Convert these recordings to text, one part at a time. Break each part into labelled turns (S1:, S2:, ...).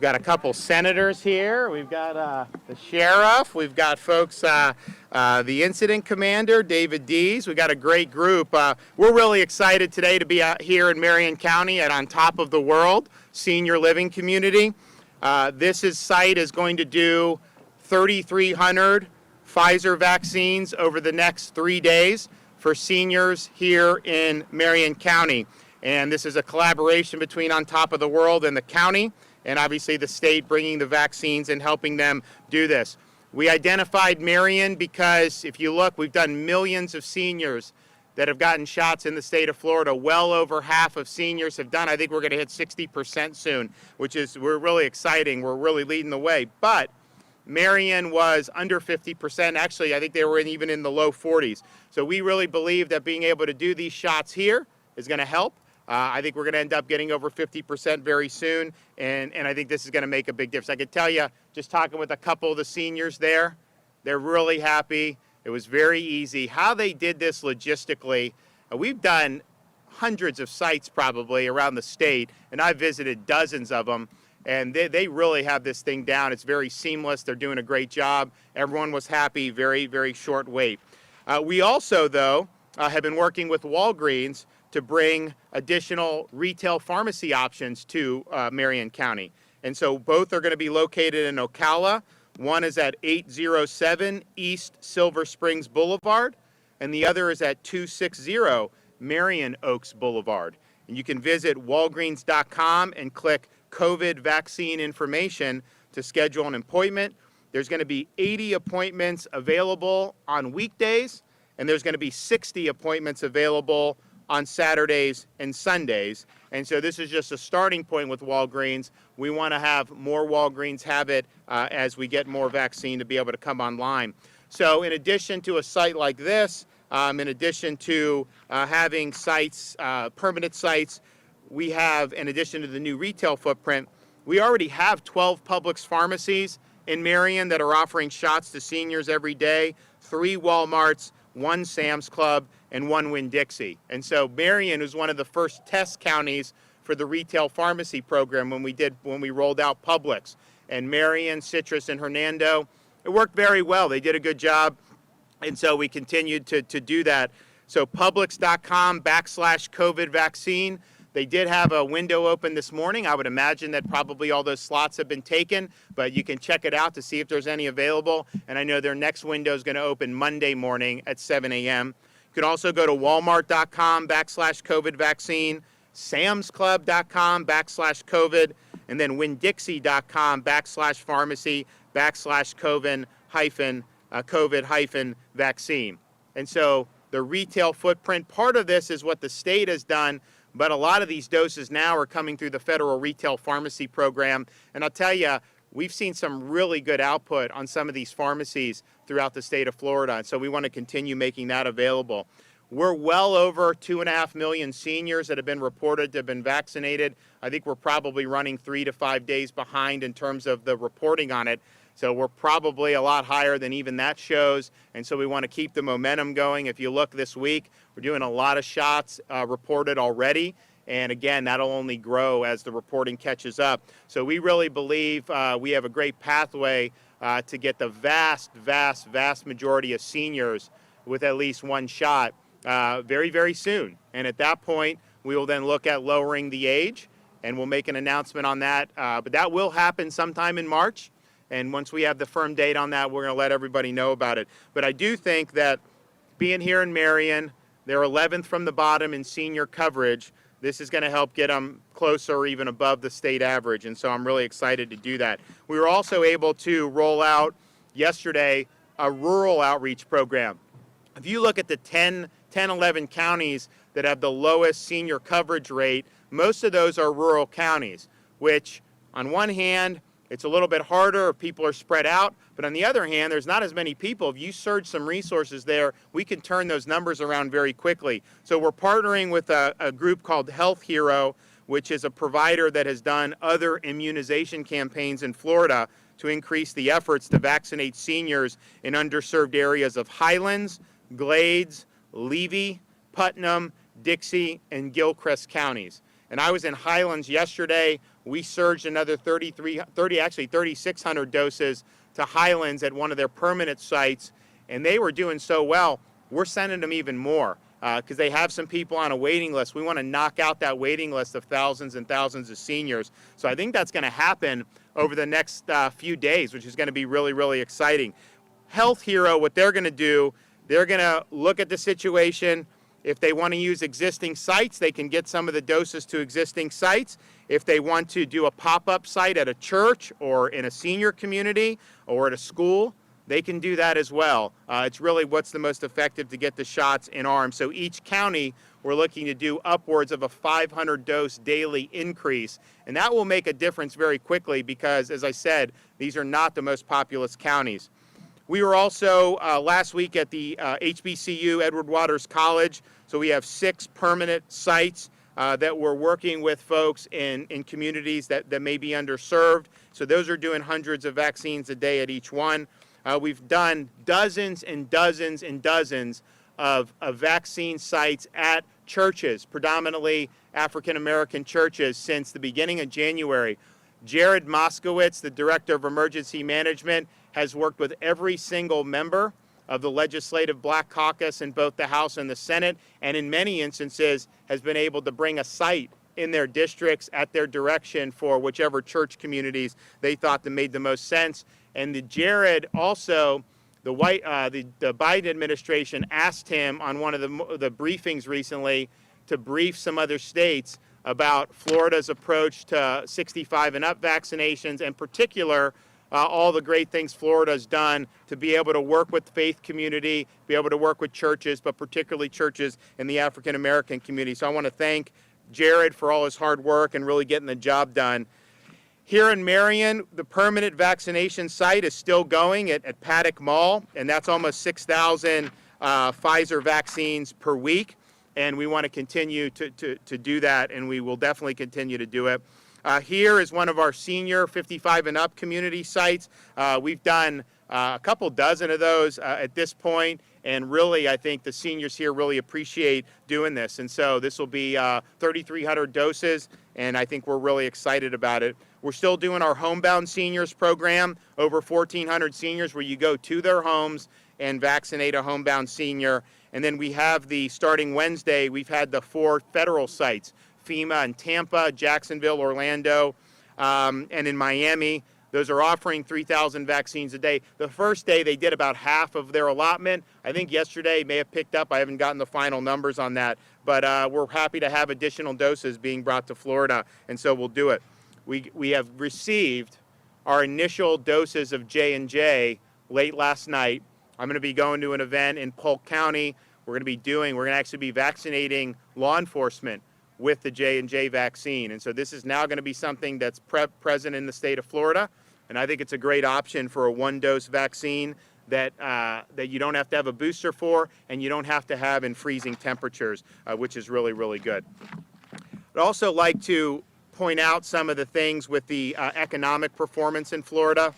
S1: We've got a couple senators here. We've got the sheriff. We've got folks, the incident commander, David Dees. We've got a great group. We're really excited today to be out here in Marion County at On Top of the World Senior Living Community. This site is going to do 3,300 Pfizer vaccines over the next 3 days for seniors here in Marion County. And this is a collaboration between On Top of the World and the county, and obviously the state bringing the vaccines and helping them do this. We identified Marion because if you look, we've done millions of seniors that have gotten shots in the state of Florida. Well over half of seniors have done. I think we're going to hit 60% soon, we're really exciting. We're really leading the way. But Marion was under 50%. Actually, I think they were even in the low 40s. So we really believe that being able to do these shots here is going to help. I think we're going to end up getting over 50% very soon, and I think this is going to make a big difference. I can tell you, just talking with a couple of the seniors there, they're really happy. It was very easy. How they did this logistically, we've done hundreds of sites probably around the state, and I've visited dozens of them, and they really have this thing down. It's very seamless. They're doing a great job. Everyone was happy, very, very short wait. We also, though, have been working with Walgreens to bring additional retail pharmacy options to Marion County. And so both are going to be located in Ocala. One is at 807 East Silver Springs Boulevard, and the other is at 260 Marion Oaks Boulevard. And you can visit walgreens.com and click COVID vaccine information to schedule an appointment. There's going to be 80 appointments available on weekdays, and there's going to be 60 appointments available on Saturdays and Sundays. And so this is just a starting point with Walgreens. We want to have more Walgreens have it as we get more vaccine to be able to come online. So in addition to a site like this, in addition to having sites, permanent sites, we have, in addition to the new retail footprint, we already have 12 Publix pharmacies in Marion that are offering shots to seniors every day, 3 Walmarts, 1 Sam's Club, and 1 Winn-Dixie. And so Marion was one of the first test counties for the retail pharmacy program when we rolled out Publix. And Marion, Citrus, and Hernando, it worked very well. They did a good job, and so we continued to do that. So Publix.com/COVID vaccine. They did have a window open this morning. I would imagine that probably all those slots have been taken, but you can check it out to see if there's any available. And I know their next window is going to open Monday morning at 7 a.m. You can also go to walmart.com/COVID vaccine, samsclub.com/COVID, and then winn-dixie.com/pharmacy/COVID vaccine. And so the retail footprint, part of this is what the state has done, but a lot of these doses now are coming through the federal retail pharmacy program. And I'll tell you, we've seen some really good output on some of these pharmacies throughout the state of Florida, and so we want to continue making that available. We're well over 2.5 million seniors that have been reported to have been vaccinated. I think we're probably running 3 to 5 days behind in terms of the reporting on it. So we're probably a lot higher than even that shows, and so we want to keep the momentum going. If you look this week, we're doing a lot of shots reported already, and again, that'll only grow as the reporting catches up. So we really believe we have a great pathway to get the vast majority of seniors with at least 1 shot very, very soon. And at that point, we will then look at lowering the age, and we'll make an announcement on that. But that will happen sometime in March. And once we have the firm date on that, we're going to let everybody know about it. But I do think that being here in Marion, they're 11th from the bottom in senior coverage. This is going to help get them closer or even above the state average. And so I'm really excited to do that. We were also able to roll out yesterday a rural outreach program. If you look at the 11 counties that have the lowest senior coverage rate, most of those are rural counties, which on one hand, it's a little bit harder if people are spread out, but on the other hand, there's not as many people. If you surge some resources there, we can turn those numbers around very quickly. So we're partnering with a group called Health Hero, which is a provider that has done other immunization campaigns in Florida to increase the efforts to vaccinate seniors in underserved areas of Highlands, Glades, Levy, Putnam, Dixie, and Gilchrist counties. And I was in Highlands yesterday We surged another 3,600 doses to Highlands at one of their permanent sites, and they were doing so well, we're sending them even more because they have some people on a waiting list. We want to knock out that waiting list of thousands and thousands of seniors. So I think that's going to happen over the next few days, which is going to be really, really exciting. Health Hero, what they're going to do, they're going to look at the situation. If they want to use existing sites, they can get some of the doses to existing sites. If they want to do a pop-up site at a church or in a senior community or at a school, they can do that as well. It's really what's the most effective to get the shots in arms. So each county, we're looking to do upwards of a 500 dose daily increase. And that will make a difference very quickly because, as I said, these are not the most populous counties. We were also last week at the HBCU, Edward Waters College. So we have 6 permanent sites that we're working with folks in communities that may be underserved. So those are doing hundreds of vaccines a day at each one. We've done dozens and dozens and dozens of vaccine sites at churches, predominantly African-American churches, since the beginning of January. Jared Moskowitz, the Director of Emergency Management, has worked with every single member of the Legislative Black Caucus in both the House and the Senate, and in many instances has been able to bring a site in their districts at their direction for whichever church communities they thought that made the most sense. And Jared also, the Biden administration asked him on one of the briefings recently to brief some other states about Florida's approach to 65 and up vaccinations, in particular, all the great things Florida's done to be able to work with the faith community, be able to work with churches, but particularly churches in the African American community. So I want to thank Jared for all his hard work and really getting the job done. Here in Marion, the permanent vaccination site is still going at Paddock Mall, and that's almost 6,000 Pfizer vaccines per week. And we want to continue to do that, and we will definitely continue to do it. Here is one of our senior 55 and up community sites. We've done a couple dozen of those at this point, and really I think the seniors here really appreciate doing this. And so this will be 3,300 doses, and I think we're really excited about it. We're still doing our homebound seniors program, over 1,400 seniors where you go to their homes and vaccinate a homebound senior. And then we have starting Wednesday, we've had the 4 federal sites, FEMA in Tampa, Jacksonville, Orlando, and in Miami. Those are offering 3,000 vaccines a day. The first day they did about half of their allotment. I think yesterday may have picked up. I haven't gotten the final numbers on that, but we're happy to have additional doses being brought to Florida, and so we'll do it. We have received our initial doses of J&J late last night. I'm going to be going to an event in Polk County. We're going to actually be vaccinating law enforcement with the J&J vaccine. And so this is now going to be something that's present in the state of Florida. And I think it's a great option for a 1-dose vaccine that you don't have to have a booster for, and you don't have to have in freezing temperatures, which is really, really good. I'd also like to point out some of the things with the economic performance in Florida.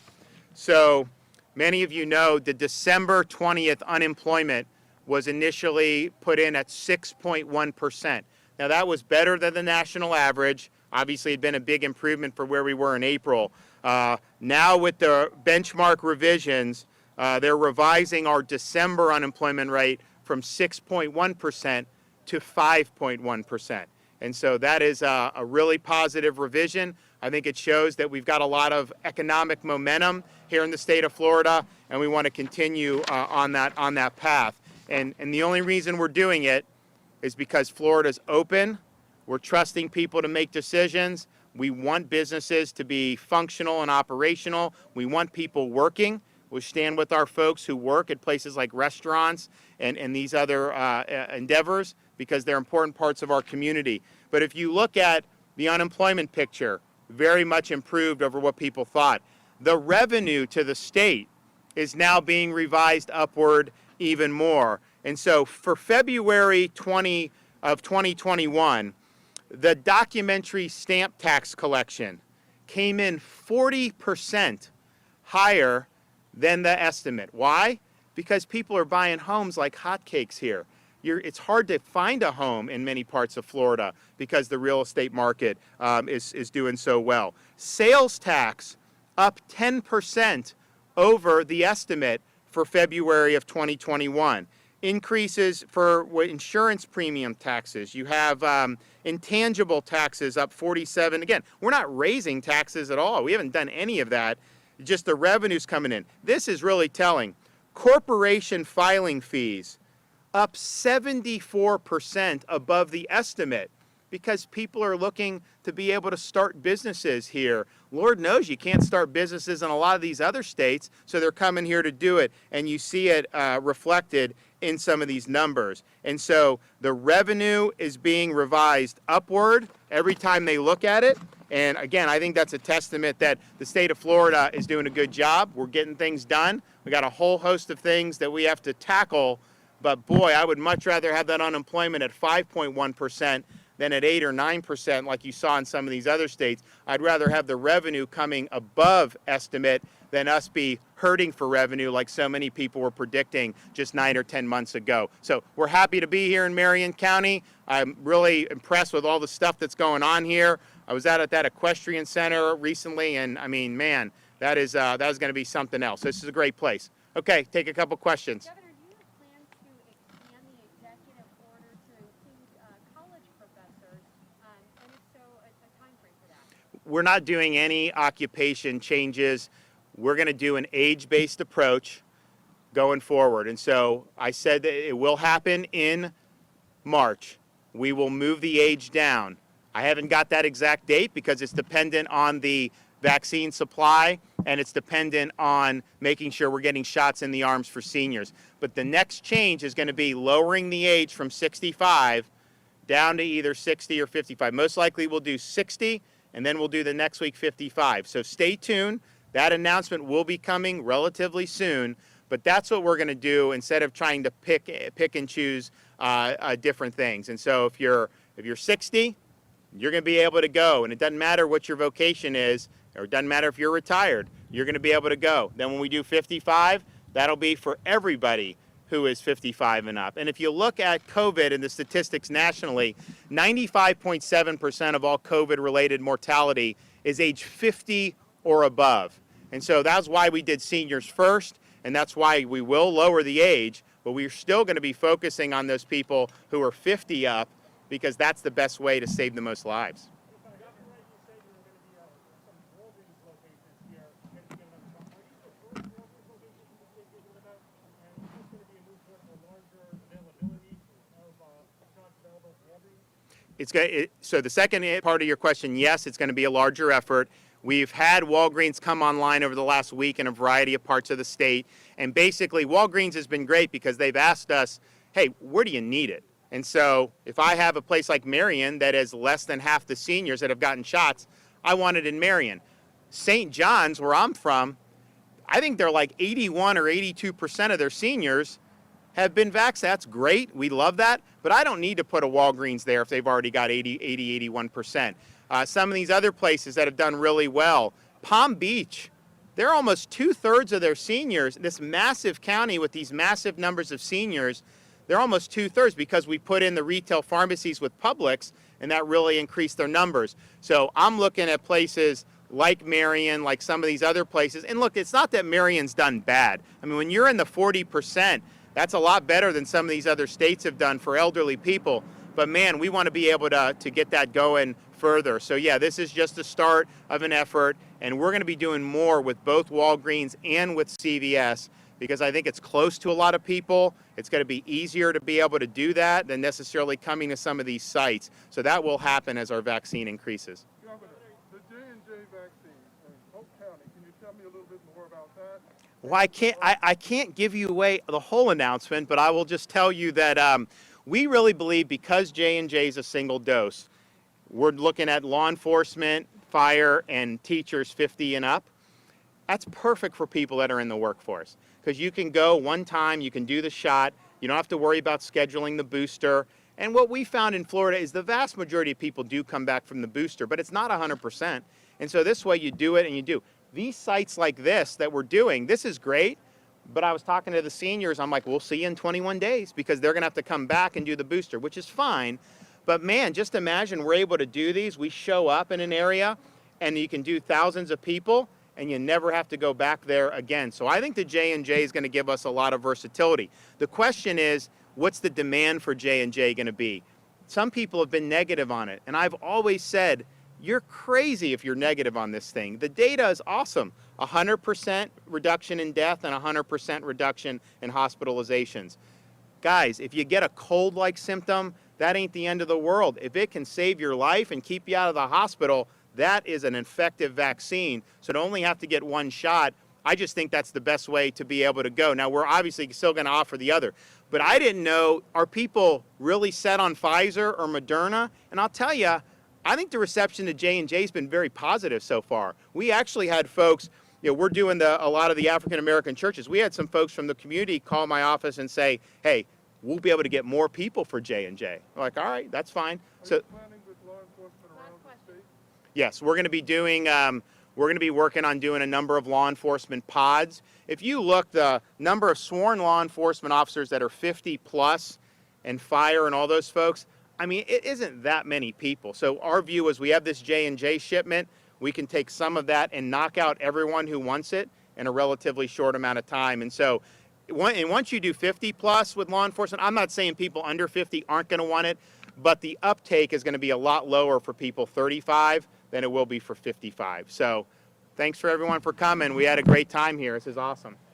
S1: So many of you know the December 20th unemployment was initially put in at 6.1%. Now that was better than the national average. Obviously, it had been a big improvement for where we were in April. Now with the benchmark revisions, they're revising our December unemployment rate from 6.1% to 5.1%. And so that is a really positive revision. I think it shows that we've got a lot of economic momentum here in the state of Florida, and we want to continue on that path. And the only reason we're doing it is because Florida's open. We're trusting people to make decisions. We want businesses to be functional and operational. We want people working. We stand with our folks who work at places like restaurants and these other endeavors because they're important parts of our community. But if you look at the unemployment picture, very much improved over what people thought. The revenue to the state is now being revised upward even more. And so for February 2021, the documentary stamp tax collection came in 40% higher than the estimate. Why? Because people are buying homes like hotcakes here. it's hard to find a home in many parts of Florida because the real estate market is doing so well. Sales tax up 10% over the estimate for February of 2021. Increases for insurance premium taxes. You have intangible taxes up 47. Again, we're not raising taxes at all. We haven't done any of that. Just the revenues coming in. This is really telling. Corporation filing fees up 74% above the estimate because people are looking to be able to start businesses here. Lord knows you can't start businesses in a lot of these other states, so they're coming here to do it, and you see it reflected in some of these numbers. And so the revenue is being revised upward every time they look at it. And again, I think that's a testament that the state of Florida is doing a good job. We're getting things done. We got a whole host of things that we have to tackle, but boy, I would much rather have that unemployment at 5.1% than at 8 or 9% like you saw in some of these other states. I'd rather have the revenue coming above estimate than us be hurting for revenue like so many people were predicting just 9 or 10 months ago. So we're happy to be here in Marion County. I'm really impressed with all the stuff that's going on here. I was out at that equestrian center recently, and I mean, man, that is going to be something else. This is a great place. Okay, take a couple questions.
S2: Governor, do you plan to expand the executive order to include college professors? And if so, a time frame for that?
S1: We're not doing any occupation changes. We're going to do an age-based approach going forward. And so I said that it will happen in March. We will move the age down. I haven't got that exact date because it's dependent on the vaccine supply and it's dependent on making sure we're getting shots in the arms for seniors. But the next change is going to be lowering the age from 65 down to either 60 or 55. Most likely we'll do 60 and then we'll do the next week 55. So stay tuned. That announcement will be coming relatively soon, but that's what we're going to do instead of trying to pick and choose different things. And so if you're 60, you're going to be able to go, and it doesn't matter what your vocation is, or it doesn't matter if you're retired, you're going to be able to go. Then when we do 55, that'll be for everybody who is 55 and up. And if you look at COVID and the statistics nationally, 95.7% of all COVID-related mortality is age 50 or above. And so that's why we did seniors first, and that's why we will lower the age, but we're still going to be focusing on those people who are 50 up, because that's the best way to save the most lives. So the second part of your question, yes, it's going to be a larger effort. We've had Walgreens come online over the last week in a variety of parts of the state, and basically Walgreens has been great because they've asked us, hey, where do you need it? And so if I have a place like Marion that is less than half the seniors that have gotten shots, I want it in Marion. St. John's, where I'm from, I think they're like 81 or 82% of their seniors have been vaxxed. That's great. We love that. But I don't need to put a Walgreens there if they've already got 81%. Some of these other places that have done really well, Palm Beach, they're almost 2/3 of their seniors. This massive county with these massive numbers of seniors, they're almost 2/3 because we put in the retail pharmacies with Publix, and that really increased their numbers. So I'm looking at places like Marion, like some of these other places. And look, it's not that Marion's done bad. I mean, when you're in the 40%, that's a lot better than some of these other states have done for elderly people. But man, we want to be able to get that going further. So yeah, this is just the start of an effort, and we're going to be doing more with both Walgreens and with CVS, because I think it's close to a lot of people. It's going to be easier to be able to do that than necessarily coming to some of these sites. So that will happen as our vaccine increases.
S3: Governor, the J&J vaccine in Polk County, can you tell me a little bit more about that?
S1: Well, I can't give you away the whole announcement, but I will just tell you that we really believe because J&J is a single dose, we're looking at law enforcement, fire, and teachers 50 and up. That's perfect for people that are in the workforce, because you can go one time, you can do the shot, you don't have to worry about scheduling the booster. And what we found in Florida is the vast majority of people do come back from the booster, but it's not 100%. And so this way you do it and you do. These sites like this that we're doing, this is great, But I was talking to the seniors. I'm like, we'll see you in 21 days because they're going to have to come back and do the booster, which is fine. But man, just imagine we're able to do these. We show up in an area and you can do thousands of people and you never have to go back there again. So I think the J&J is going to give us a lot of versatility. The question is, what's the demand for J&J going to be? Some people have been negative on it. And I've always said, you're crazy if you're negative on this thing. The data is awesome. 100% reduction in death and 100% reduction in hospitalizations. Guys, if you get a cold-like symptom, that ain't the end of the world. If it can save your life and keep you out of the hospital, that is an effective vaccine. So to only have to get one shot, I just think that's the best way to be able to go. Now, we're obviously still going to offer the other. But I didn't know, are people really set on Pfizer or Moderna? And I'll tell you, I think the reception to J&J has been very positive so far. We actually had folks, we're doing a lot of the African-American churches. We had some folks from the community call my office and say, hey, we'll be able to get more people for J&J. I'm like, all right, that's fine.
S3: Are you planning with law enforcement around the state?
S1: Yes, we're going to be doing, we're going to be working on doing a number of law enforcement pods. If you look, the number of sworn law enforcement officers that are 50 plus and fire and all those folks, I mean, it isn't that many people. So our view is we have this J&J shipment. We can take some of that and knock out everyone who wants it in a relatively short amount of time. And so once you do 50 plus with law enforcement, I'm not saying people under 50 aren't going to want it, but the uptake is going to be a lot lower for people 35 than it will be for 55. So thanks for everyone for coming. We had a great time here. This is awesome.